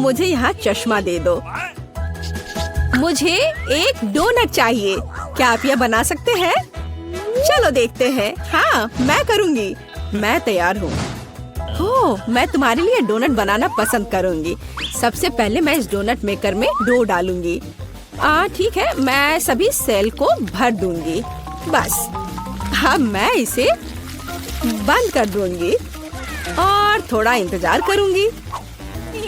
मुझे यहाँ चश्मा दे दो। मुझे एक डोनट चाहिए। क्या आप यह बना सकते हैं? चलो देखते हैं। हाँ, मैं करूँगी। मैं तैयार हूँ। ओह, मैं तुम्हारे लिए डोनट बनाना पसंद करूँगी। सबसे पहले मैं इस डोनट मेकर में डो डालूंगी। ठीक है, मैं सभी सेल को भर दूंगी। बस अब मैं इसे बंद कर दूंगी और थोड़ा इंतजार करूंगी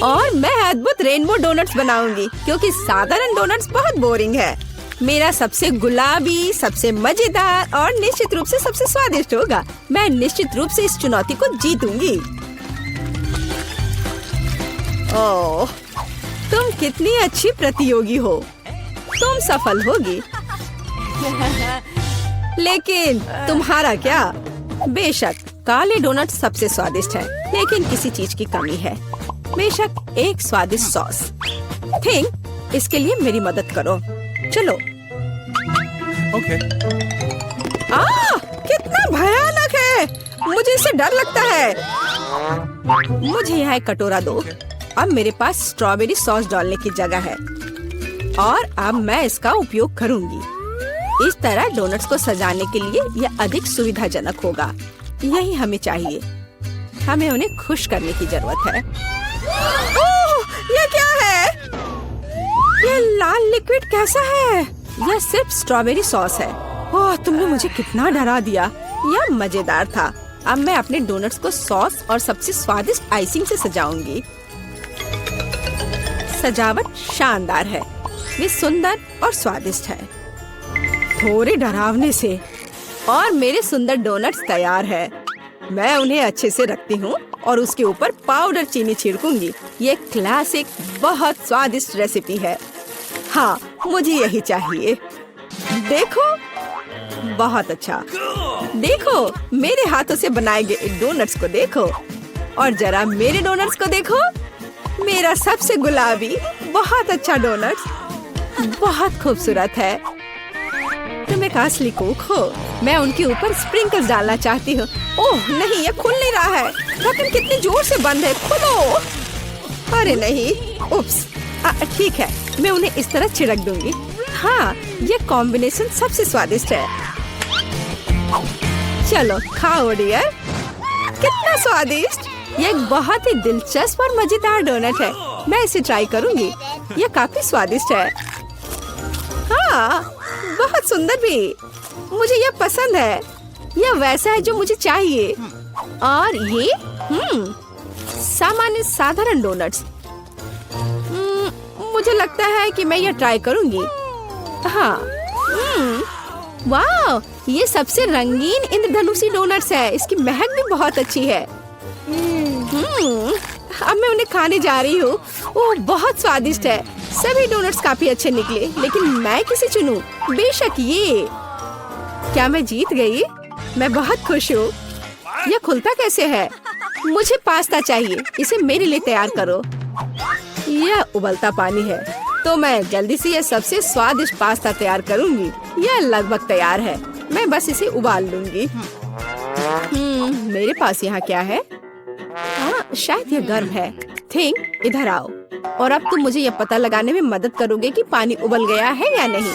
और मैं अद्भुत रेनबो डोनट्स बनाऊंगी, क्योंकि साधारण डोनट्स बहुत बोरिंग है। मेरा सबसे गुलाबी, सबसे मजेदार और निश्चित रूप से सबसे स्वादिष्ट होगा। मैं निश्चित रूप से इस चुनौती को जीतूंगी। ओह, तुम कितनी अच्छी प्रतियोगी हो। तुम सफल होगी। लेकिन तुम्हारा क्या? बेशक काले डोनट सबसे स्वादिष्ट है, लेकिन किसी चीज की कमी है। बेशक एक स्वादिष्ट सॉस। थिंक, इसके लिए मेरी मदद करो। चलो। Okay. कितना भयानक है। मुझे इससे डर लगता है। मुझे यहाँ एक कटोरा दो। अब मेरे पास स्ट्रॉबेरी सॉस डालने की जगह है और अब मैं इसका उपयोग करूंगी। इस तरह डोनट्स को सजाने के लिए यह अधिक सुविधाजनक होगा। यही हमें चाहिए। हमें उन्हें खुश करने की जरूरत है। ओह, यह क्या है? यह लाल लिक्विड कैसा है? यह सिर्फ स्ट्रॉबेरी सॉस है। ओह, तुमने मुझे कितना डरा दिया। यह मजेदार था। अब मैं अपने डोनट्स को सॉस और सबसे स्वादिष्ट आइसिंग से सजाऊंगी। सजावट शानदार है। वे सुंदर और स्वादिष्ट है। थोड़े डरावने से। और मेरे सुंदर डोनट्स तैयार है। मैं उन्हें अच्छे से रखती हूँ और उसके ऊपर पाउडर चीनी छिड़कूंगी। ये क्लासिक बहुत स्वादिष्ट रेसिपी है। हाँ, मुझे यही चाहिए। देखो, बहुत अच्छा। देखो, मेरे हाथों से बनाए गए डोनट्स को देखो और जरा मेरे डोनट्स को देखो। मेरा सबसे गुलाबी बहुत अच्छा डोनट्स बहुत खूबसूरत है। तुम एक असली कुक हो। मैं उनके ऊपर स्प्रिंकल्स डालना चाहती हूँ। ओह नहीं, ये खुल नहीं रहा है। ढक्कन कितनी जोर से बंद है। खोलो। अरे नहीं, उप्स। ठीक है, मैं उन्हें इस तरह छिड़क दूंगी। हाँ, ये कॉम्बिनेशन सबसे स्वादिष्ट है। चलो खाओ डियर। कितना स्वादिष्ट। ये एक बहुत ही दिलचस्प और मजेदार डोनट है। मैं इसे ट्राई करूंगी। ये काफी स्वादिष्ट है। हाँ, बहुत सुंदर भी। मुझे यह पसंद है। यह वैसा है जो मुझे चाहिए। और ये सामान्य साधारण डोनट्स। मुझे लगता है कि मैं यह ट्राई करूंगी। हाँ, वाह, ये सबसे रंगीन इंद्रधनुषी डोनट्स है। इसकी महक भी बहुत अच्छी है। अब मैं उन्हें खाने जा रही हूँ। ओह, बहुत स्वादिष्ट है। सभी डोनट्स काफी अच्छे निकले, लेकिन मैं किसे चुनूं? बेशक ये। क्या मैं जीत गई? मैं बहुत खुश हूँ। यह खुलता कैसे है? मुझे पास्ता चाहिए। इसे मेरे लिए तैयार करो। यह उबलता पानी है, तो मैं जल्दी से यह सबसे स्वादिष्ट पास्ता तैयार करूंगी। यह लगभग तैयार है। मैं बस इसे उबाल लूंगी। मेरे पास यहाँ क्या है? शायद यह गर्म है। थिंक, इधर आओ और अब तुम मुझे यह पता लगाने में मदद करोगे कि पानी उबल गया है या नहीं।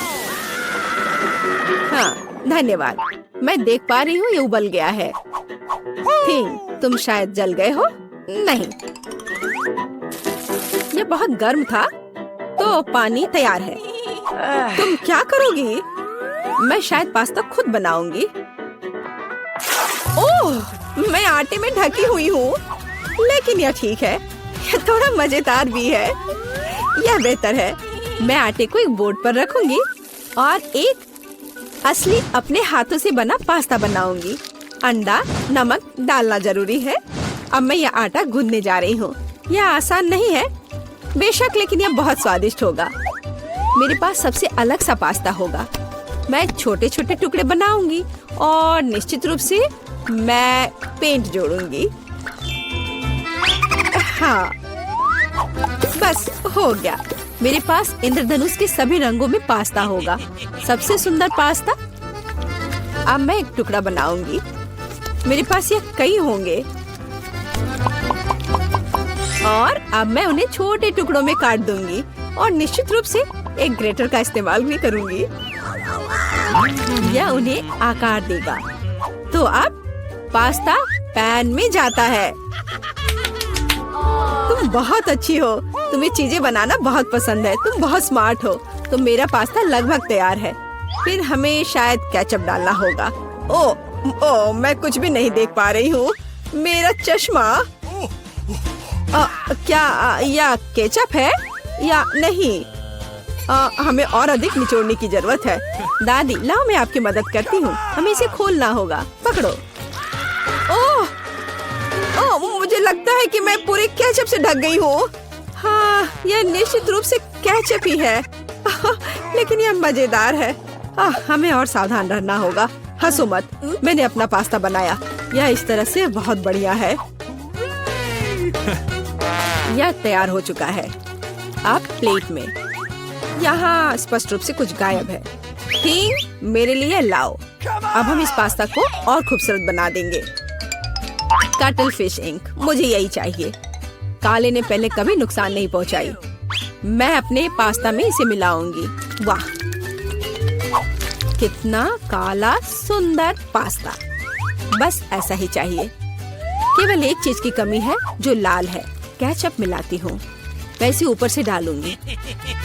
हाँ, धन्यवाद। मैं देख पा रही हूँ ये उबल गया है। थिंक, तुम शायद जल गए हो। नहीं, ये बहुत गर्म था, तो पानी तैयार है। तुम क्या करोगी? मैं शायद पास्ता खुद बनाऊंगी। ओह, मैं आटे में ढकी हुई हूँ, लेकिन यह ठीक है। यह थोड़ा मजेदार भी है। यह बेहतर है। मैं आटे को एक बोर्ड पर रखूंगी और एक असली अपने हाथों से बना पास्ता बनाऊंगी। अंडा, नमक डालना जरूरी है। अब मैं यह आटा गूंदने जा रही हूँ। यह आसान नहीं है बेशक, लेकिन यह बहुत स्वादिष्ट होगा। मेरे पास सबसे अलग सा पास्ता होगा। मैं छोटे छोटे टुकड़े बनाऊंगी और निश्चित रूप से मैं पेंट जोड़ूंगी। हाँ, बस हो गया। मेरे पास इंद्रधनुष के सभी रंगों में पास्ता होगा। सबसे सुंदर पास्ता। अब मैं एक टुकड़ा बनाऊंगी। मेरे पास ये कई होंगे। और अब मैं उन्हें छोटे टुकड़ों में काट दूंगी और निश्चित रूप से एक ग्रेटर का इस्तेमाल भी करूंगी। यह उन्हें आकार देगा। तो अब पास्ता पैन में जाता है। तुम बहुत अच्छी हो। तुम्हें चीजें बनाना बहुत पसंद है। तुम बहुत स्मार्ट हो। तो मेरा पास्ता लगभग तैयार है। फिर हमें शायद केचप डालना होगा। ओ, मैं कुछ भी नहीं देख पा रही हूँ। मेरा चश्मा। क्या यह केचप है या नहीं? हमें और अधिक निचोड़ने की जरूरत है। दादी, लाओ मैं आपकी मदद करती हूँ। हमें इसे खोलना होगा। पकड़ो। ओह, मुझे लगता है कि मैं पूरे केचप से ढक गई हूँ। हाँ, यह निश्चित रूप से केचप ही है। लेकिन यह मजेदार है। हमें और सावधान रहना होगा। हंसो मत, मैंने अपना पास्ता बनाया। यह इस तरह से बहुत बढ़िया है। यह तैयार हो चुका है। अब प्लेट में। यहाँ स्पष्ट रूप से कुछ गायब है। ठीक, मेरे लिए लाओ। अब हम इस पास्ता को और खूबसूरत बना देंगे। कटल फिश इंक, मुझे यही चाहिए। काले ने पहले कभी नुकसान नहीं पहुंचाई। मैं अपने पास्ता में इसे मिलाऊंगी। वाह, कितना काला सुंदर पास्ता। बस ऐसा ही चाहिए। केवल एक चीज की कमी है जो लाल है। केचप मिलाती हूँ। मैं इसे ऊपर से डालूंगी।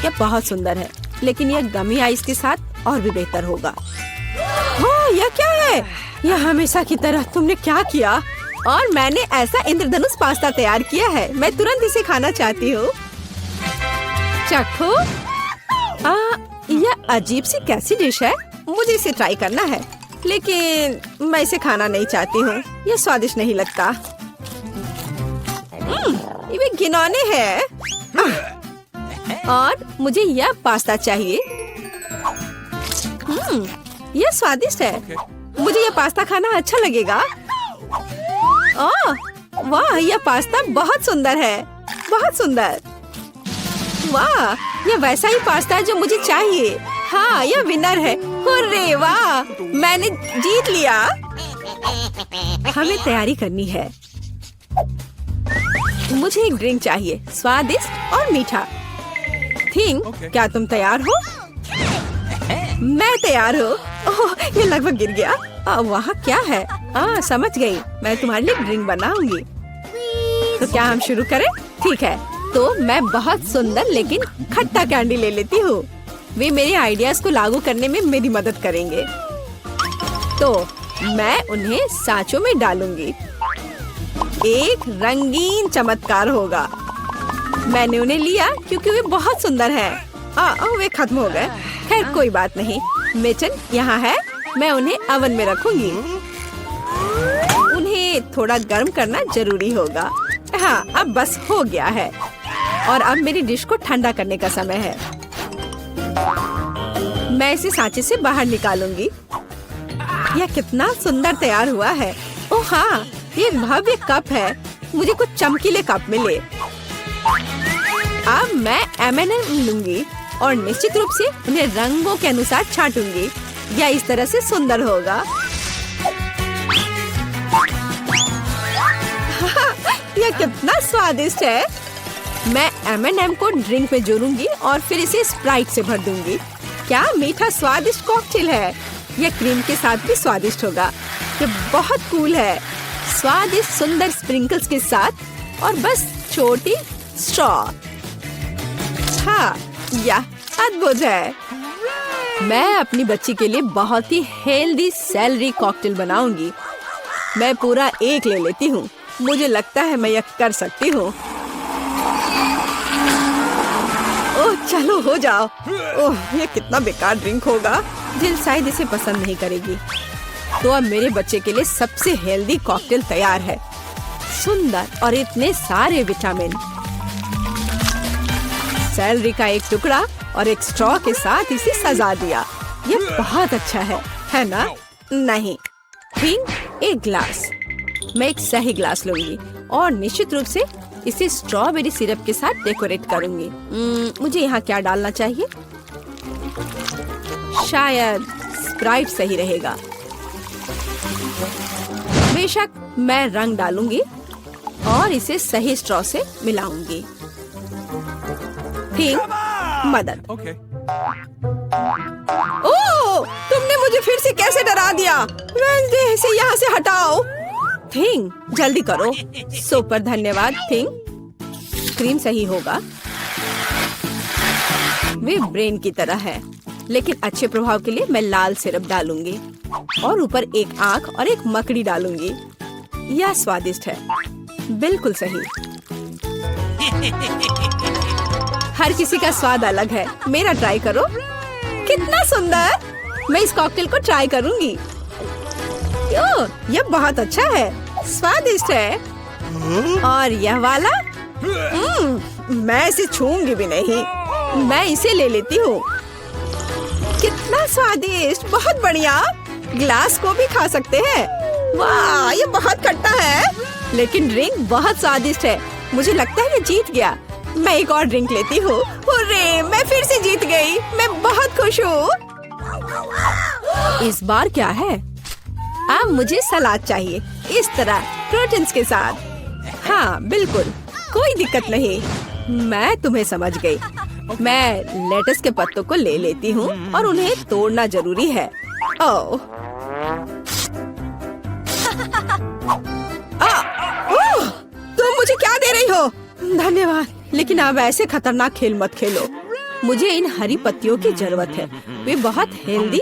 यह बहुत सुंदर है, लेकिन यह गमी आइस के साथ और भी बेहतर होगा। हाँ, यह क्या है? यह हमेशा की तरह तुमने क्या किया? और मैंने ऐसा इंद्रधनुष पास्ता तैयार किया है। मैं तुरंत इसे खाना चाहती हूँ। चखो। यह अजीब सी कैसी डिश है? मुझे इसे ट्राई करना है, लेकिन मैं इसे खाना नहीं चाहती हूँ। यह स्वादिष्ट नहीं लगता। ये घिनौने है। और मुझे यह पास्ता चाहिए। यह स्वादिष्ट है। मुझे यह पास्ता खाना अच्छा लगेगा। वाह, यह पास्ता बहुत सुंदर है। बहुत सुंदर। वाह, यह वैसा ही पास्ता है जो मुझे चाहिए। हाँ, यह विनर है। हुर्रे, वाह, मैंने जीत लिया। हमें तैयारी करनी है। मुझे एक ड्रिंक चाहिए, स्वादिष्ट और मीठा। थिंग, क्या तुम तैयार हो? मैं तैयार हूँ। ओह, ये लगभग गिर गया। वहाँ क्या है? समझ गई। मैं तुम्हारे लिए ड्रिंक बनाऊंगी। तो क्या हम शुरू करें? ठीक है। तो मैं बहुत सुंदर लेकिन खट्टा कैंडी ले लेती हूँ। वे मेरे आइडियाज को लागू करने में मेरी मदद करेंगे। तो मैं उन्हें सांचों में डालूंगी। एक रंगीन चमत्कार होगा। मैंने उन्हें लिया क्योंकि वे बहुत सुंदर हैं। वे खत्म हो गए। खैर, कोई बात नहीं। मेचन यहाँ है। मैं उन्हें ओवन में रखूंगी। उन्हें थोड़ा गर्म करना जरूरी होगा। हाँ, अब बस हो गया है। और अब मेरी डिश को ठंडा करने का समय है। मैं इसे सांचे से बाहर निकालूंगी। यह कितना सुंदर तैयार हुआ है। ओह हाँ, ये एक भव्य कप है। मुझे कुछ चमकीले कप मिले। अब मैं M&M लूंगी और निश्चित रूप से उन्हें रंगों के अनुसार छांटूंगी। यह इस तरह से सुंदर होगा। यह कितना स्वादिष्ट है। मैं M&M को ड्रिंक में जोड़ूंगी और फिर इसे स्प्राइट से भर दूंगी। क्या मीठा स्वादिष्ट कॉकटेल है। यह क्रीम के साथ भी स्वादिष्ट होगा। यह बहुत कूल है। स्वादिष्ट सुंदर स्प्रिंकल्स के साथ और बस छोटी स्ट्रॉ। हाँ, यह अद्भुत है। मैं अपनी बच्ची के लिए बहुत ही हेल्दी सेलरी कॉकटेल बनाऊंगी। मैं पूरा एक ले लेती हूँ। मुझे लगता है मैं यह कर सकती हूँ। ओह, चलो हो जाओ। ओह, ये कितना बेकार ड्रिंक होगा। जिल शायद इसे पसंद नहीं करेगी। तो अब मेरे बच्चे के लिए सबसे हेल्दी कॉकटेल तैयार है। सुंदर और इतने सारे विटामिन। सेलरी का एक टुकड़ा और एक स्ट्रॉ के साथ इसे सजा दिया। ये बहुत अच्छा है ना? नहीं, थिंक एक ग्लास। मैं एक सही ग्लास लूंगी और निश्चित रूप से इसे स्ट्रॉबेरी सिरप के साथ डेकोरेट करूंगी। मुझे यहाँ क्या डालना चाहिए? शायद स्प्राइट सही रहेगा। बेशक मैं रंग डालूंगी। और इसे सही स्ट्रॉ से मिलाऊंगी। थिंग, मदद। Okay. ओह, तुमने मुझे फिर से कैसे डरा दिया? वेंसडे, इसे यहाँ से हटाओ। थिंग, जल्दी करो। सुपर धन्यवाद थिंग। क्रीम सही होगा। वे ब्रेन की तरह है, लेकिन अच्छे प्रभाव के लिए मैं लाल सिरप डालूंगी और ऊपर एक आंख और एक मकड़ी डालूंगी। यह स्वादिष्ट है, बिल्कुल सही। हर किसी का स्वाद अलग है, मेरा ट्राई करो। कितना सुंदर! मैं इस कॉकटेल को ट्राई करूंगी। यह बहुत अच्छा है, स्वादिष्ट है। और यह वाला? मैं इसे छूंगी भी नहीं। मैं इसे ले लेती हूँ। कितना स्वादिष्ट, बहुत बढ़िया। ग्लास को भी खा सकते हैं। वाह, ये बहुत खट्टा है, लेकिन ड्रिंक बहुत स्वादिष्ट है। मुझे लगता है मैं जीत गया। मैं एक और ड्रिंक लेती हूँ। हुर्रे, मैं फिर से जीत गई। मैं बहुत खुश हूँ। इस बार क्या है? अब मुझे सलाद चाहिए, इस तरह प्रोटीन्स के साथ। हाँ बिल्कुल, कोई दिक्कत नहीं। मैं तुम्हें समझ गई। मैं लेटस के पत्तों को ले लेती हूँ और उन्हें तोड़ना जरूरी है। ओह, तुम मुझे क्या दे रही हो? धन्यवाद, लेकिन अब ऐसे खतरनाक खेल मत खेलो। मुझे इन हरी पत्तियों की जरूरत है। वे बहुत हेल्दी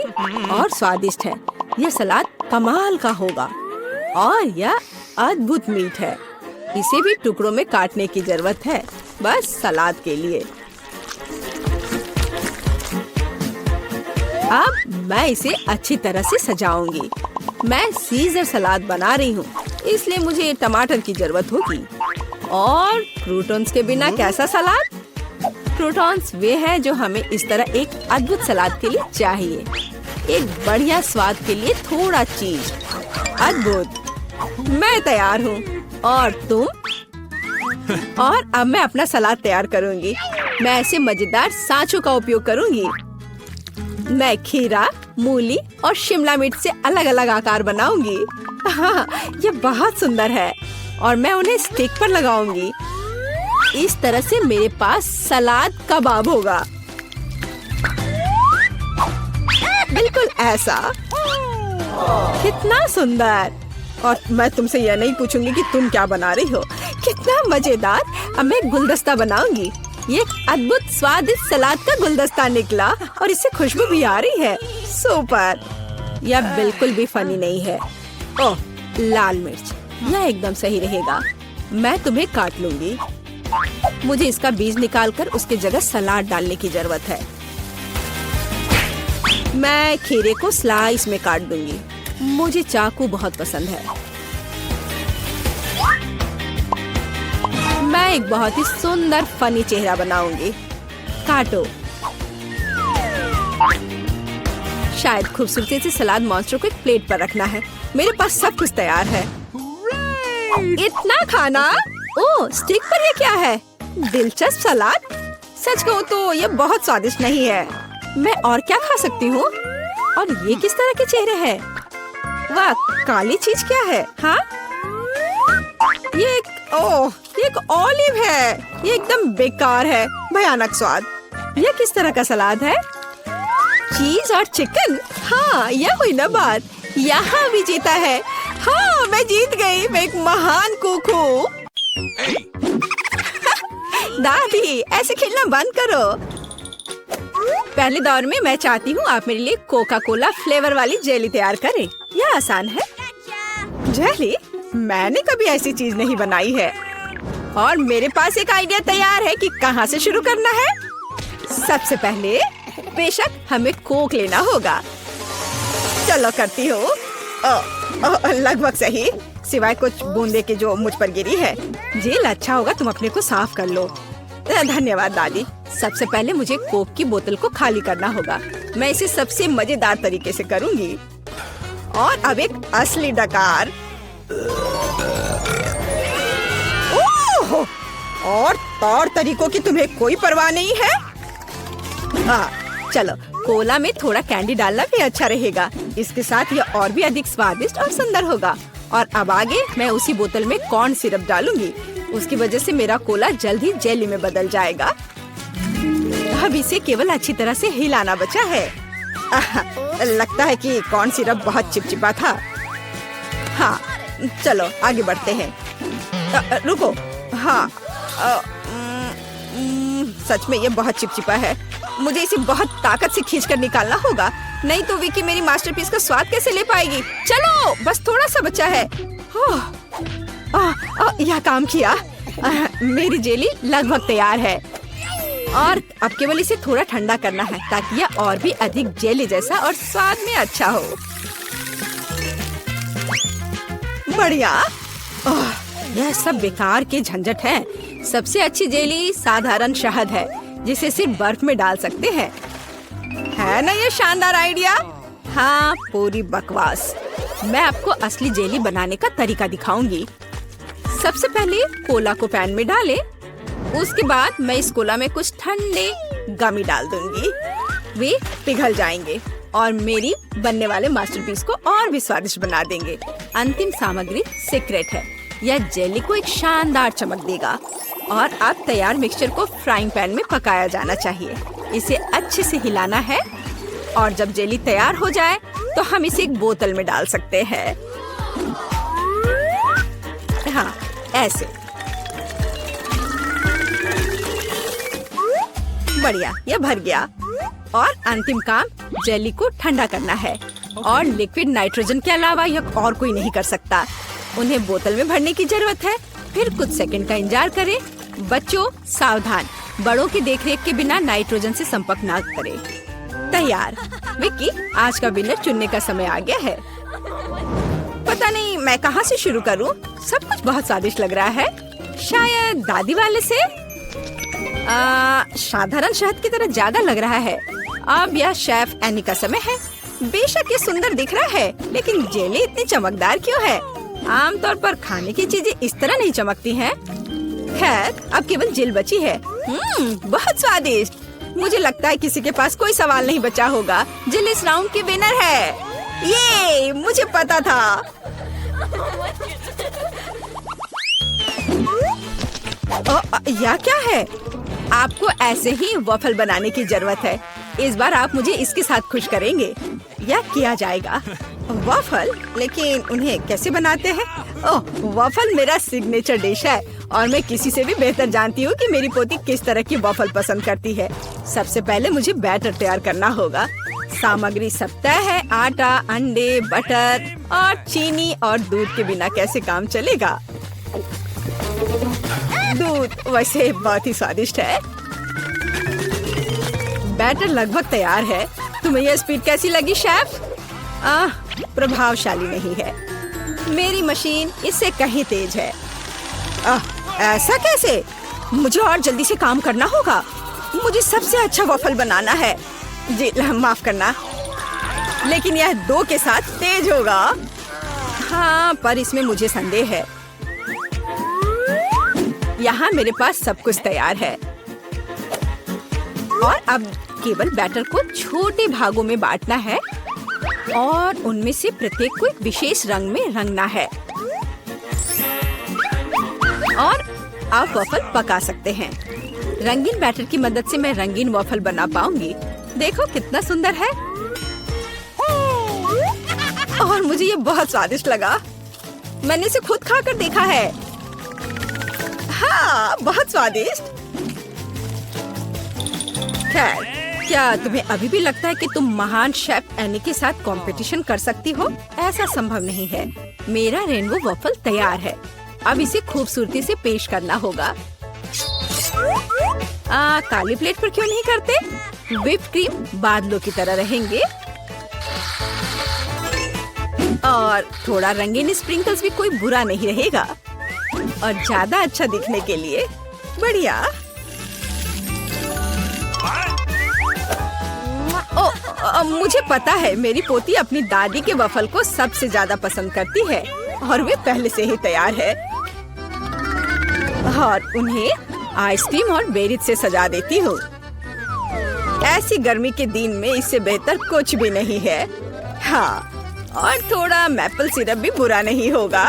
और स्वादिष्ट है। यह सलाद कमाल का होगा और यह अद्भुत मीठ है। इसे भी टुकड़ों में काटने की जरूरत है, बस सलाद के लिए। अब मैं इसे अच्छी तरह से सजाऊंगी। मैं सीजर सलाद बना रही हूँ, इसलिए मुझे टमाटर की जरूरत होगी। और क्रूटॉन्स के बिना कैसा सलाद? क्रूटॉन्स वे हैं जो हमें इस तरह एक अद्भुत सलाद के लिए चाहिए। एक बढ़िया स्वाद के लिए थोड़ा चीज। अद्भुत, मैं तैयार हूँ। और तुम? और अब मैं अपना सलाद तैयार करूँगी। मैं ऐसे मजेदार सांचों का उपयोग करूँगी। मैं खीरा, मूली और शिमला मिर्च से अलग अलग आकार बनाऊंगी। हाँ, ये बहुत सुंदर है और मैं उन्हें स्टिक पर लगाऊंगी। इस तरह से मेरे पास सलाद कबाब होगा, बिल्कुल ऐसा। कितना सुंदर! और मैं तुमसे यह नहीं पूछूंगी कि तुम क्या बना रही हो। कितना मजेदार! अब मैं गुलदस्ता बनाऊंगी। ये एक अद्भुत स्वादिष्ट सलाद का गुलदस्ता निकला और इससे खुशबू भी आ रही है। सुपर! यह बिल्कुल भी फनी नहीं है। ओह, लाल मिर्च, यह एकदम सही रहेगा। मैं तुम्हें काट लूंगी। मुझे इसका बीज निकालकर उसके जगह सलाद डालने की जरूरत है। मैं खीरे को स्लाइस में काट दूंगी। मुझे चाकू बहुत पसंद है। मैं एक बहुत ही सुंदर फनी चेहरा बनाऊंगी। काटो। शायद खूबसूरती से सलाद मॉन्स्टर को एक प्लेट पर रखना है। मेरे पास सब कुछ तैयार है। इतना खाना? ओह, स्टिक पर ये क्या है? दिलचस्प सलाद। सच कहूँ तो ये बहुत स्वादिष्ट नहीं है। मैं और क्या खा सकती हूँ? और ये किस तरह के चेहरे हैं? वाह, काली चीज क्या है? हाँ, ये एक ऑलिव है। ये एकदम बेकार है, भयानक स्वाद। ये किस तरह का सलाद है? चीज और चिकन। हाँ, यह हुई ना बात। यहाँ भी जीता है। हाँ, मैं जीत गई। मैं एक महान कुक हूँ। दादी, ऐसे खेलना बंद करो। पहले दौर में मैं चाहती हूँ आप मेरे लिए कोका कोला फ्लेवर वाली जेली तैयार करें। यह आसान है। जेली? मैंने कभी ऐसी चीज नहीं बनाई है। और मेरे पास एक आइडिया तैयार है कि कहाँ से शुरू करना है। सबसे पहले बेशक हमें कोक लेना होगा। चलो करती हूँ। लगभग सही, सिवाय कुछ बूंदे के जो मुझ पर गिरी है। जेल अच्छा होगा, तुम अपने को साफ कर लो। धन्यवाद दादी। सबसे पहले मुझे कोक की बोतल को खाली करना होगा। मैं इसे सबसे मजेदार तरीके से करूंगी। और अब एक असली डकार। ओह! और तौर तरीकों की तुम्हें कोई परवाह नहीं है? हाँ, चलो कोला में थोड़ा कैंडी डालना भी अच्छा रहेगा। इसके साथ यह और भी अधिक स्वादिष्ट और सुंदर होगा। और अब आगे मैं उसी बोतल में कॉर्न सिरप डालूंगी। उसकी वजह से मेरा कोला जल्द ही जेली में बदल जाएगा। अब इसे केवल अच्छी तरह से हिलाना बचा है। लगता है कि कॉर्न सिरप बहुत चिपचिपा था। हाँ, चलो आगे बढ़ते हैं। रुको, हाँ, सच में ये बहुत चिपचिपा है। मुझे इसे बहुत ताकत से खींचकर निकालना होगा, नहीं तो विकी मेरी मास्टरपीस का स्वाद कैसे ले पाएगी। चलो, बस थोड़ा सा बचा है। यह काम किया। मेरी जेली लगभग तैयार है और अब केवल इसे थोड़ा ठंडा करना है ताकि यह और भी अधिक जेली जैसा और स्वाद में अच्छा हो। बढ़िया। यह सब बेकार के झंझट है। सबसे अच्छी जेली साधारण शहद है जिसे सिर्फ बर्फ में डाल सकते हैं। है ना ये शानदार आइडिया? हाँ, पूरी बकवास। मैं आपको असली जेली बनाने का तरीका दिखाऊंगी। सबसे पहले कोला को पैन में डालें। उसके बाद मैं इस कोला में कुछ ठंडे गमी डाल दूंगी। वे पिघल जाएंगे और मेरी बनने वाले मास्टरपीस को और भी स्वादिष्ट बना देंगे। अंतिम सामग्री सीक्रेट है। यह जेली को एक शानदार चमक देगा और अब तैयार मिक्सचर को फ्राइंग पैन में पकाया जाना चाहिए। इसे अच्छे से हिलाना है और जब जेली तैयार हो जाए तो हम इसे एक बोतल में डाल सकते हैं। हाँ, ऐसे। बढ़िया, यह भर गया। और अंतिम काम जेली को ठंडा करना है और लिक्विड नाइट्रोजन के अलावा यह और कोई नहीं कर सकता। उन्हें बोतल में भरने की जरूरत है। फिर कुछ सेकंड का इंतजार करें। बच्चों सावधान, बड़ों की देखरेख के बिना नाइट्रोजन से संपर्क न करें। तैयार। विक्की, आज का विनर चुनने का समय आ गया है। पता नहीं मैं कहाँ से शुरू करूँ। सब कुछ बहुत स्वादिष्ट लग रहा है। शायद दादी वाले से। साधारण शहद की तरह ज्यादा लग रहा है। अब यह शेफ एनी का समय है। बेशक ये सुंदर दिख रहा है, लेकिन जेली इतनी चमकदार क्यों है? आमतौर पर खाने की चीजें इस तरह नहीं चमकती हैं। खैर, अब केवल जेल बची है। बहुत स्वादिष्ट। मुझे लगता है किसी के पास कोई सवाल नहीं बचा होगा। जेल इस राउंड की विनर है। ये मुझे पता था। यह क्या है? आपको ऐसे ही वॉफल बनाने की जरूरत है। इस बार आप मुझे इसके साथ खुश करेंगे। यह किया जाएगा। वॉफल? लेकिन उन्हें कैसे बनाते हैं? ओह, वॉफल मेरा सिग्नेचर डिश है और मैं किसी से भी बेहतर जानती हूँ कि मेरी पोती किस तरह की वॉफल पसंद करती है। सबसे पहले मुझे बैटर तैयार करना होगा। सामग्री सब तय है। आटा, अंडे, बटर और चीनी और दूध के बिना कैसे काम चलेगा? दूध वैसे बहुत ही स्वादिष्ट है। बैटर लगभग तैयार है। तुम्हें यह स्पीड कैसी लगी शेफ? प्रभावशाली नहीं है। मेरी मशीन इससे कहीं तेज है। ऐसा कैसे? मुझे और जल्दी से काम करना होगा। मुझे सबसे अच्छा वॉफल बनाना है। जी माफ करना, लेकिन यह 2 के साथ तेज होगा। हाँ, पर इसमें मुझे संदेह है। यहाँ मेरे पास सब कुछ तैयार है और अब केवल बैटर को छोटे भागों में बांटना है और उनमें से प्रत्येक को एक विशेष रंग में रंगना है और आप वॉफल पका सकते हैं। रंगीन बैटर की मदद से मैं रंगीन वॉफल बना पाऊंगी। देखो कितना सुंदर है और मुझे ये बहुत स्वादिष्ट लगा। मैंने इसे खुद खाकर देखा है। हाँ, बहुत स्वादिष्ट। खैर, क्या तुम्हें अभी भी लगता है कि तुम महान शेफ एनी के साथ कंपटीशन कर सकती हो? ऐसा संभव नहीं है। मेरा रेनबो वॉफल तैयार है। अब इसे खूबसूरती से पेश करना होगा। काली प्लेट पर क्यों नहीं करते? व्हिप क्रीम बादलों की तरह रहेंगे और थोड़ा रंगीन स्प्रिंकल्स भी कोई बुरा नहीं रहेगा और ज्यादा अच्छा दिखने के लिए। बढ़िया। मुझे पता है मेरी पोती अपनी दादी के वफल को सबसे ज्यादा पसंद करती है और वे पहले से ही तैयार है और उन्हें आइसक्रीम और बेरीज से सजा देती हूँ। ऐसी गर्मी के दिन में इससे बेहतर कुछ भी नहीं है। हाँ, और थोड़ा मैपल सिरप भी बुरा नहीं होगा।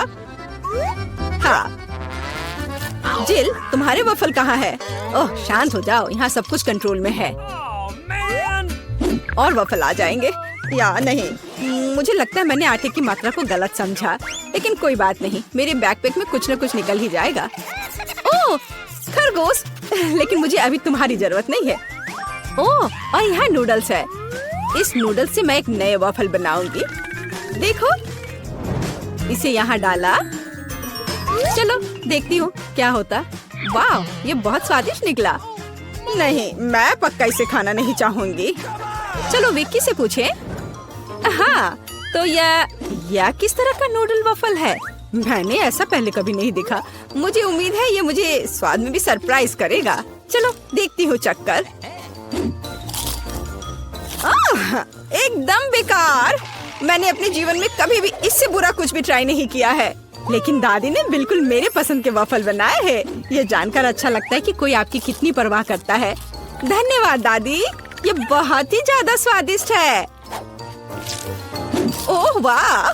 हाँ जिल, तुम्हारे वफल कहाँ है? ओह शांत हो जाओ, यहाँ सब कुछ कंट्रोल में है। और वफल आ जाएंगे या नहीं? मुझे लगता है मैंने आटे की मात्रा को गलत समझा, लेकिन कोई बात नहीं, मेरे बैकपैक में कुछ न कुछ निकल ही जाएगा। ओह खरगोश, लेकिन मुझे अभी तुम्हारी जरूरत नहीं है। ओह और यहाँ नूडल्स है। इस नूडल्स से मैं एक नए वफल बनाऊंगी। देखो, इसे यहाँ डाला। चलो देखती हूँ क्या होता। वाह, ये बहुत स्वादिष्ट निकला। नहीं, मैं पक्का इसे खाना नहीं चाहूंगी। चलो विक्की से पूछे। हाँ, तो यह किस तरह का नूडल वफल है? मैंने ऐसा पहले कभी नहीं देखा। मुझे उम्मीद है ये मुझे स्वाद में भी सरप्राइज करेगा। चलो देखती हूँ चक्कर। एकदम बेकार। मैंने अपने जीवन में कभी भी इससे बुरा कुछ भी ट्राई नहीं किया है, लेकिन दादी ने बिल्कुल मेरे पसंद के वफल बनाए हैं। ये जानकर अच्छा लगता है कि कोई आपकी कितनी परवाह करता है। धन्यवाद दादी, ये बहुत ही ज्यादा स्वादिष्ट है। ओह वाह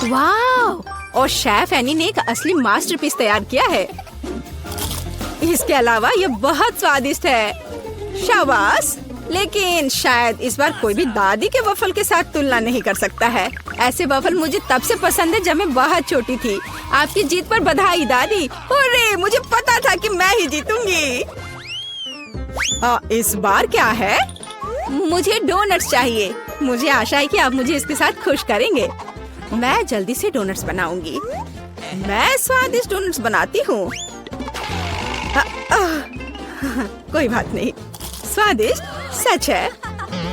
वाह, और शेफ एनी ने एक असली मास्टरपीस तैयार किया है। इसके अलावा ये बहुत स्वादिष्ट है। शाबाश, लेकिन शायद इस बार कोई भी दादी के वफल के साथ तुलना नहीं कर सकता है। ऐसे वफल मुझे तब से पसंद है जब मैं बहुत छोटी थी। आपकी जीत पर बधाई दादी। अरे मुझे पता था कि मैं ही जीतूंगी। इस बार क्या है? मुझे डोनट्स चाहिए। मुझे आशा है कि आप मुझे इसके साथ खुश करेंगे। मैं जल्दी से डोनट्स बनाऊंगी। मैं स्वादिष्ट डोनट्स बनाती हूँ। कोई बात नहीं, स्वादिष्ट सच है।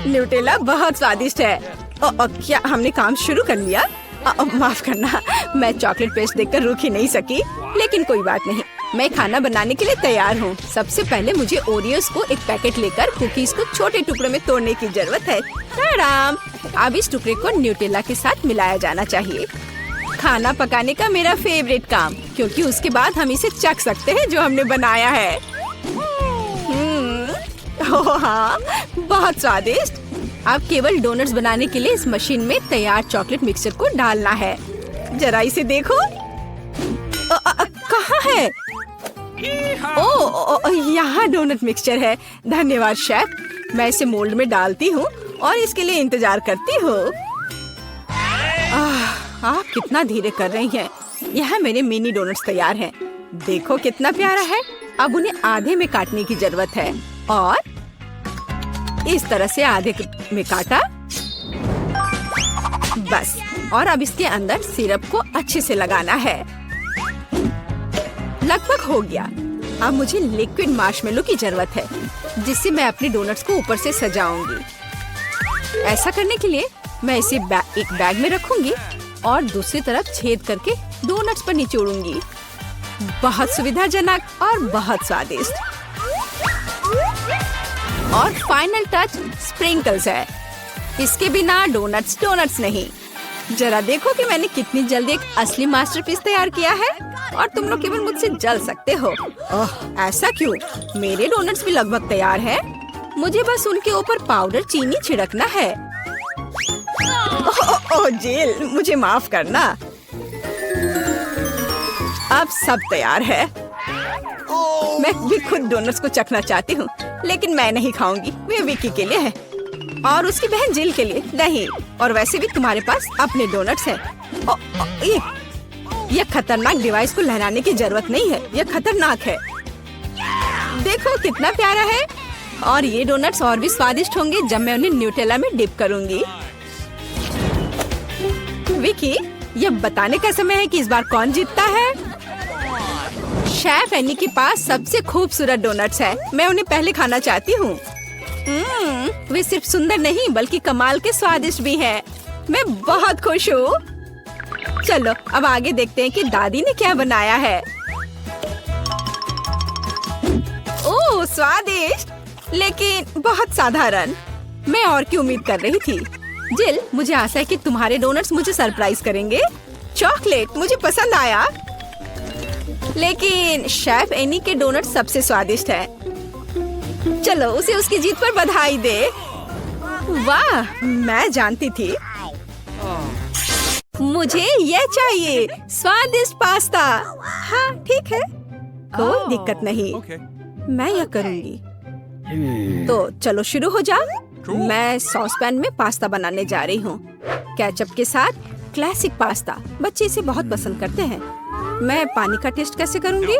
न्यूटेला बहुत स्वादिष्ट है। क्या हमने काम शुरू कर लिया? माफ करना, मैं चॉकलेट पेस्ट देखकर रुक ही नहीं सकी, लेकिन कोई बात नहीं, मैं खाना बनाने के लिए तैयार हूँ। सबसे पहले मुझे ओरियोस को एक पैकेट लेकर कुकीज को छोटे टुकड़ों में तोड़ने की जरूरत है। आराम। अब इस टुकड़े को न्यूटेला के साथ मिलाया जाना चाहिए। खाना पकाने का मेरा फेवरेट काम, क्योंकि उसके बाद हम इसे चख सकते हैं जो हमने बनाया है। ओह हाँ, बहुत स्वादिष्ट। अब केवल डोनट्स बनाने के लिए इस मशीन में तैयार चॉकलेट मिक्सचर को डालना है। जरा इसे देखो। कहाँ है? ओह, यहाँ डोनट मिक्सचर है। धन्यवाद शेफ। मैं इसे मोल्ड में डालती हूँ और इसके लिए इंतजार करती हूँ। आप कितना धीरे कर रही हैं। यहाँ मेरे मिनी डोनट्स तैयार हैं। देखो कितना प्यारा है। अब उन्हें आधे में काटने की जरूरत है और इस तरह से आधे में काटा। बस, और अब इसके अंदर सिरप को अच्छे से लगाना है। लगभग हो गया। अब मुझे लिक्विड मार्शमेलो की जरूरत है, जिससे मैं अपने डोनट्स को ऊपर से सजाऊंगी। ऐसा करने के लिए मैं इसे एक बैग में रखूंगी और दूसरी तरफ छेद करके डोनट्स पर निचोड़ूंगी। बहुत सुविधाजनक और बहुत स्वादिष्ट। और फाइनल टच स्प्रिंकल्स है। इसके बिना डोनट्स डोनट्स नहीं। जरा देखो कि मैंने कितनी जल्दी एक असली मास्टरपीस तैयार किया है, और तुम लोग केवल मुझसे जल सकते हो। ओह, ऐसा क्यों? मेरे डोनट्स भी लगभग तैयार हैं। मुझे बस उनके ऊपर पाउडर चीनी छिड़कना है। ओह जिल, मुझे माफ करना। अब सब तैयार है। मैं भी खुद डोनट्स को चखना चाहती हूँ, लेकिन मैं नहीं खाऊंगी। वे विक्की के लिए है और उसकी बहन जिल के लिए नहीं। और वैसे भी तुम्हारे पास अपने डोनट्स हैं। ये खतरनाक डिवाइस को लहराने की जरूरत नहीं है। यह खतरनाक है। देखो कितना प्यारा है। और ये डोनट्स और भी स्वादिष्ट होंगे जब मैं उन्हें न्यूटेला में डिप करूंगी। विक्की, ये बताने का समय है कि इस बार कौन जीतता है। शेफ एनी के पास सबसे खूबसूरत डोनट्स है। मैं उन्हें पहले खाना चाहती हूँ। वे सिर्फ सुंदर नहीं बल्कि कमाल के स्वादिष्ट भी हैं। मैं बहुत खुश हूँ। चलो अब आगे देखते हैं कि दादी ने क्या बनाया है। ओह स्वादिष्ट, लेकिन बहुत साधारण। मैं और की उम्मीद कर रही थी। जिल, मुझे आशा है कि तुम्हारे डोनट्स मुझे सरप्राइज करेंगे। चॉकलेट मुझे पसंद आया, लेकिन शेफ एनी के डोनट सबसे स्वादिष्ट है। चलो उसे उसकी जीत पर बधाई दे। वाह, मैं जानती थी मुझे ये चाहिए, स्वादिष्ट पास्ता। हाँ ठीक है, कोई दिक्कत नहीं, Okay. मैं यह करूँगी। तो चलो शुरू हो जा। मैं सॉस पैन में पास्ता बनाने जा रही हूँ, केचप के साथ क्लासिक पास्ता। बच्चे इसे बहुत पसंद करते हैं। मैं पानी का टेस्ट कैसे करूँगी?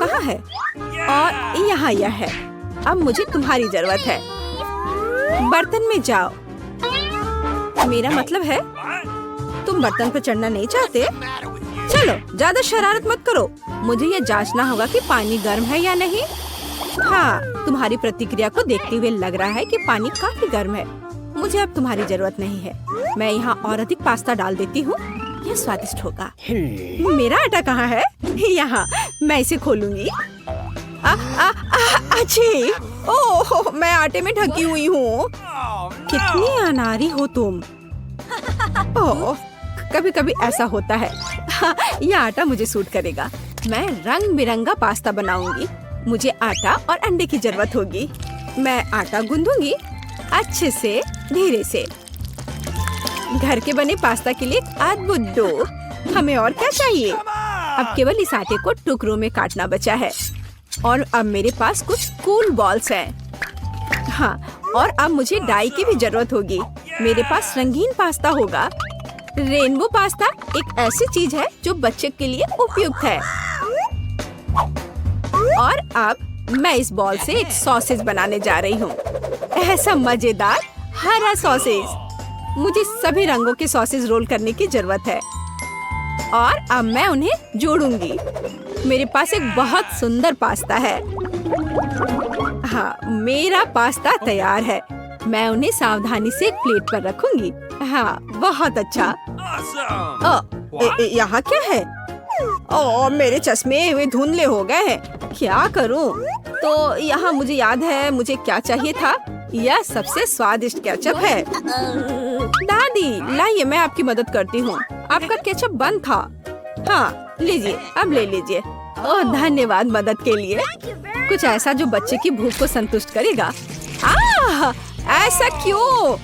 कहाँ है? और यहाँ यह है। अब मुझे तुम्हारी जरूरत है। बर्तन में जाओ। मेरा मतलब है तुम बर्तन पर चढ़ना नहीं चाहते? चलो ज्यादा शरारत मत करो। मुझे यह जांचना होगा कि पानी गर्म है या नहीं। हाँ, तुम्हारी प्रतिक्रिया को देखते हुए लग रहा है कि पानी काफी गर्म है। मुझे अब तुम्हारी जरूरत नहीं है। मैं यहाँ और अधिक पास्ता डाल देती हूँ, यह स्वादिष्ट होगा। मेरा आटा कहाँ है? यहाँ, मैं इसे खोलूंगी। अच्छी, ओह, मैं आटे में ढकी हुई हूँ। कितनी अनाड़ी हो तुम। ओह, कभी कभी ऐसा होता है। हाँ, यह आटा मुझे सूट करेगा। मैं रंग बिरंगा पास्ता बनाऊंगी। मुझे आटा और अंडे की जरूरत होगी। मैं आटा गूंदूंगी अच्छे से, धीरे से। घर के बने पास्ता के लिए अद्भुत डो। हमें और क्या चाहिए? अब केवल इस आटे को टुकड़ों में काटना बचा है। और अब मेरे पास कुछ कूल बॉल्स हैं। हाँ, और अब मुझे डाई की भी जरूरत होगी। मेरे पास रंगीन पास्ता होगा। रेनबो पास्ता एक ऐसी चीज है जो बच्चे के लिए उपयुक्त है। और अब मैं इस बॉल से एक सॉसेज बनाने जा रही हूँ। ऐसा मजेदार हरा सॉसेज। मुझे सभी रंगों के सॉसेज रोल करने की जरूरत है। और अब मैं उन्हें जोड़ूंगी। मेरे पास एक बहुत सुंदर पास्ता है। हाँ, मेरा पास्ता तैयार है। मैं उन्हें सावधानी से एक प्लेट पर रखूंगी। हाँ, बहुत अच्छा। यहाँ क्या है? ओह, मेरे चश्मे वे धुंधले हो गए हैं। क्या करूं? तो यहाँ मुझे याद है मुझे क्या चाहिए था। यह सबसे स्वादिष्ट केचप है। दादी, लाइए, मैं आपकी मदद करती हूँ। आपका केचप बंद था। हाँ, लीजिए, अब ले लीजिए। ओह, धन्यवाद मदद के लिए। कुछ ऐसा जो बच्चे की भूख को संतुष्ट करेगा। ऐसा क्यों?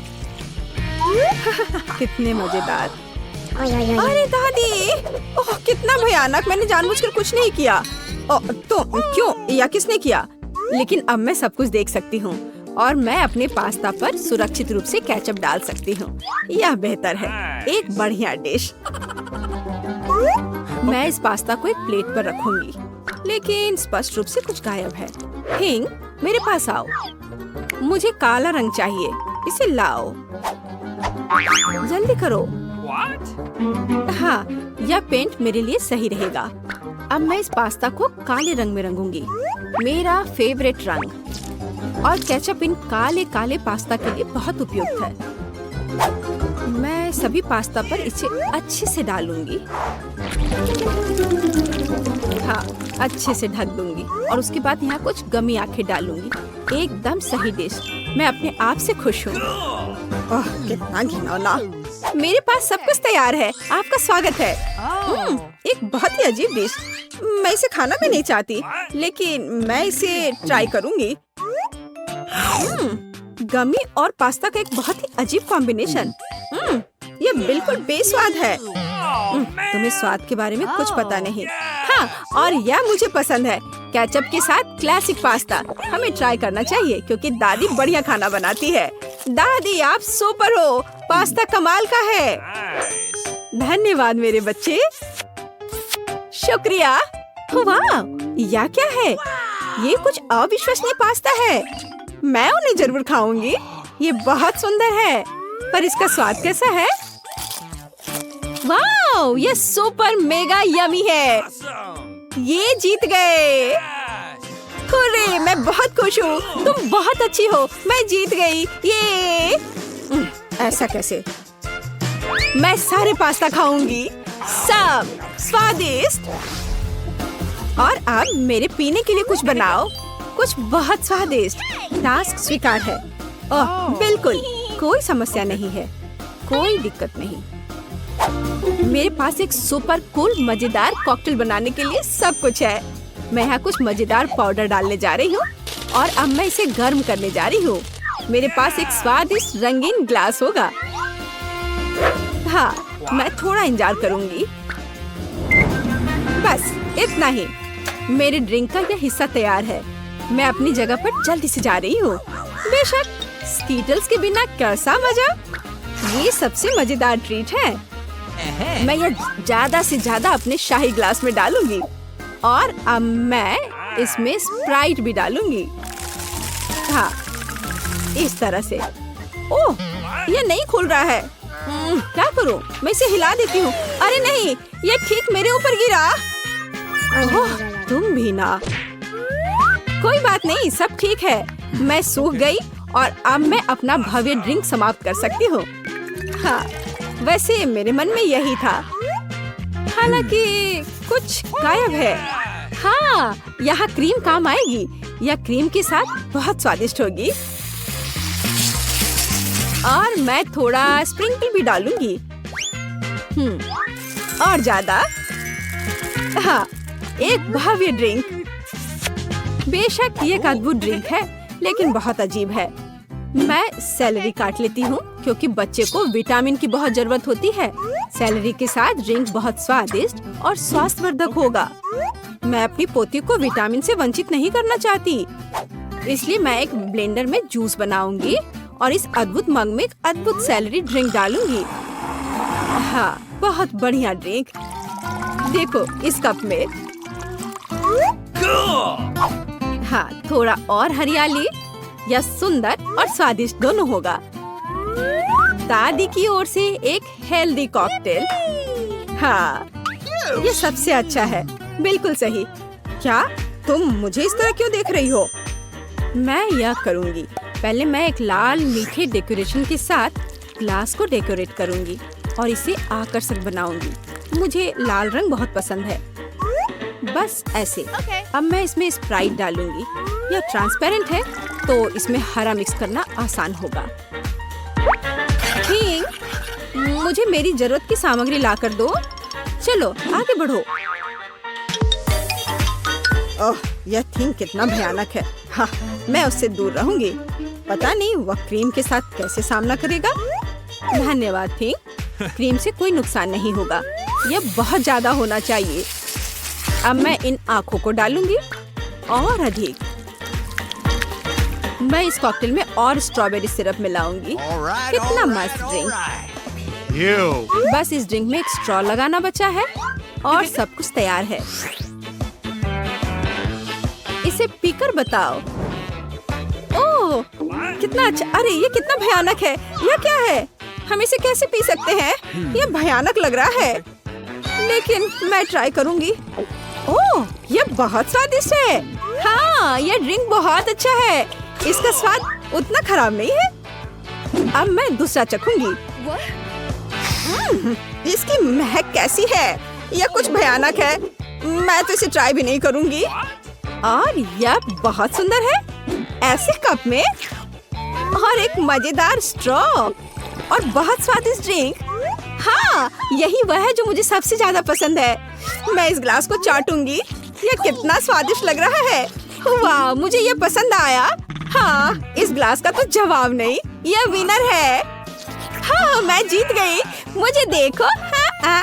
कितने मजेदार। अरे दादी, ओह कितना भयानक। मैंने जानबूझकर कुछ नहीं किया। तो क्यों या किसने किया? लेकिन अब मैं सब कुछ देख सकती हूँ और मैं अपने पास्ता पर सुरक्षित रूप से केचप डाल सकती हूँ। यह बेहतर है, एक बढ़िया डिश। मैं इस पास्ता को एक प्लेट पर रखूंगी, लेकिन स्पष्ट रूप से कुछ गायब है। हिंग, मेरे पास आओ। मुझे काला रंग चाहिए, इसे लाओ। जल्दी करो। हाँ, यह पेंट मेरे लिए सही रहेगा। अब मैं इस पास्ता को काले रंग में रंगूंगी, मेरा फेवरेट रंग। और केचप इन काले काले पास्ता के लिए बहुत उपयुक्त है। मैं सभी पास्ता पर इसे अच्छे से डालूंगी। हाँ, अच्छे से ढक दूंगी और उसके बाद यहाँ कुछ गमी आंखें डालूंगी। एकदम सही डिश। मैं अपने आप से खुश हूँ। ओह, कितना घिनौना। मेरे पास सब कुछ तैयार है। आपका स्वागत है। एक बहुत ही अजीब डिश। मैं इसे खाना भी नहीं चाहती, लेकिन मैं इसे ट्राई करूंगी। गमी और पास्ता का एक बहुत ही अजीब कॉम्बिनेशन। ये बिल्कुल बेस्वाद है। तुम्हें स्वाद के बारे में कुछ पता नहीं। हाँ, और यह मुझे पसंद है। केचप के साथ क्लासिक पास्ता हमें ट्राई करना चाहिए क्योंकि दादी बढ़िया खाना बनाती है। दादी, आप सुपर हो। पास्ता कमाल का है। धन्यवाद मेरे बच्चे। शुक्रिया। वाह, यह क्या है? ये कुछ अविश्वसनीय पास्ता है। मैं उन्हें जरूर खाऊंगी। ये बहुत सुंदर है, पर इसका स्वाद कैसा है? वाह, ये सुपर मेगा यमी है। ये जीत गए। हुर्रे, मैं बहुत खुश हूँ। तुम बहुत अच्छी हो। मैं जीत गई। ये ऐसा कैसे? मैं सारे पास्ता खाऊंगी, सब स्वादिष्ट। और अब मेरे पीने के लिए कुछ बनाओ, कुछ बहुत स्वादिष्ट। टास्क स्वीकार है। ओह, बिल्कुल कोई समस्या नहीं है, कोई दिक्कत नहीं। मेरे पास एक सुपर कूल मजेदार कॉकटेल बनाने के लिए सब कुछ है। मैं यहाँ कुछ मजेदार पाउडर डालने जा रही हूँ और अब मैं इसे गर्म करने जा रही हूँ। मेरे पास एक स्वादिष्ट रंगीन ग्लास होगा। हाँ, मैं थोड़ा इंतजार करूंगी। बस इतना ही। मेरे ड्रिंक का यह हिस्सा तैयार है। मैं अपनी जगह पर जल्दी से जा रही हूँ। बेशक स्कीटल्स के बिना कैसा मजा। ये सबसे मजेदार ट्रीट है। मैं यह ज्यादा से ज्यादा अपने शाही ग्लास में डालूंगी और अब मैं इसमें स्प्राइट भी डालूंगी। हाँ, इस तरह से। ओह, ये नहीं खुल रहा है। क्या करूं? मैं इसे हिला देती हूँ। अरे नहीं, ये ठीक मेरे ऊपर गिरा। ओह, तुम भी ना। कोई बात नहीं, सब ठीक है। मैं सूख गई और अब मैं अपना भव्य ड्रिंक समाप्त कर सकती हूँ। हाँ, वैसे मेरे मन में यही था। हालांकि कुछ गायब है। हाँ, यहाँ क्रीम काम आएगी। यह क्रीम के साथ बहुत स्वादिष्ट होगी। और मैं थोड़ा स्प्रिंकल भी डालूंगी। और ज्यादा। हाँ, एक भव्य ड्रिंक। बेशक ये एक अद्भुत ड्रिंक है, लेकिन बहुत अजीब है। मैं सेलेरी काट लेती हूँ क्योंकि बच्चे को विटामिन की बहुत जरूरत होती है। सेलेरी के साथ ड्रिंक बहुत स्वादिष्ट और स्वास्थ्यवर्धक होगा। मैं अपनी पोती को विटामिन से वंचित नहीं करना चाहती, इसलिए मैं एक ब्लेंडर में जूस बनाऊंगी और इस अद्भुत मग में एक अद्भुत सेलेरी ड्रिंक डालूंगी। हाँ, बहुत बढ़िया ड्रिंक। देखो इस कप में। हाँ, थोड़ा और हरियाली। यह सुंदर और स्वादिष्ट दोनों होगा। दादी की ओर से एक हेल्दी कॉकटेल। हाँ, ये सबसे अच्छा है। बिल्कुल सही। क्या तुम मुझे इस तरह क्यों देख रही हो? मैं यह करूँगी। पहले मैं एक लाल मीठे डेकोरेशन के साथ ग्लास को डेकोरेट करूँगी और इसे आकर्षक बनाऊंगी। मुझे लाल रंग बहुत पसंद है। बस ऐसे। अब मैं इसमें स्प्राइट डालूंगी। यह ट्रांसपेरेंट है तो इसमें हरा मिक्स करना आसान होगा। थिंग, मुझे मेरी जरूरत की सामग्री ला कर दो। चलो आगे बढ़ो। ओह, यह थिंग कितना भयानक है। हाँ, मैं उससे दूर रहूंगी। पता नहीं वह क्रीम के साथ कैसे सामना करेगा। धन्यवाद थिंग, क्रीम से कोई नुकसान नहीं होगा। यह बहुत ज्यादा होना चाहिए। अब मैं इन आँखों को डालूंगी और अधिक। मैं इस कॉकटेल में और स्ट्रॉबेरी सिरप मिलाऊंगी। कितना मस्त ड्रिंक। बस इस ड्रिंक में एक स्ट्रॉ लगाना बचा है और सब कुछ तैयार है। इसे पीकर बताओ। ओह, कितना अच्छा। अरे ये कितना भयानक है। यह क्या है? हम इसे कैसे पी सकते हैं? यह भयानक लग रहा है, लेकिन मैं ट्राई करूंगी। ओह, यह बहुत स्वादिष्ट है। हाँ, यह ड्रिंक बहुत अच्छा है। इसका स्वाद उतना खराब नहीं है। अब मैं दूसरा चखूंगी। इसकी महक कैसी है? यह कुछ भयानक है। मैं तो इसे ट्राई भी नहीं करूंगी। और यह बहुत सुंदर है। ऐसे कप में और एक मजेदार स्ट्रॉ और बहुत स्वादिष्ट ड्रिंक। हाँ, यही वह है जो मुझे सबसे ज्यादा पसंद है। मैं इस ग्लास को चाटूंगी। यह कितना स्वादिष्ट लग रहा है। वाह, मुझे यह पसंद आया। हाँ, इस ग्लास का तो जवाब नहीं। यह विनर है। हाँ, मैं जीत गई। मुझे देखो। हाँ,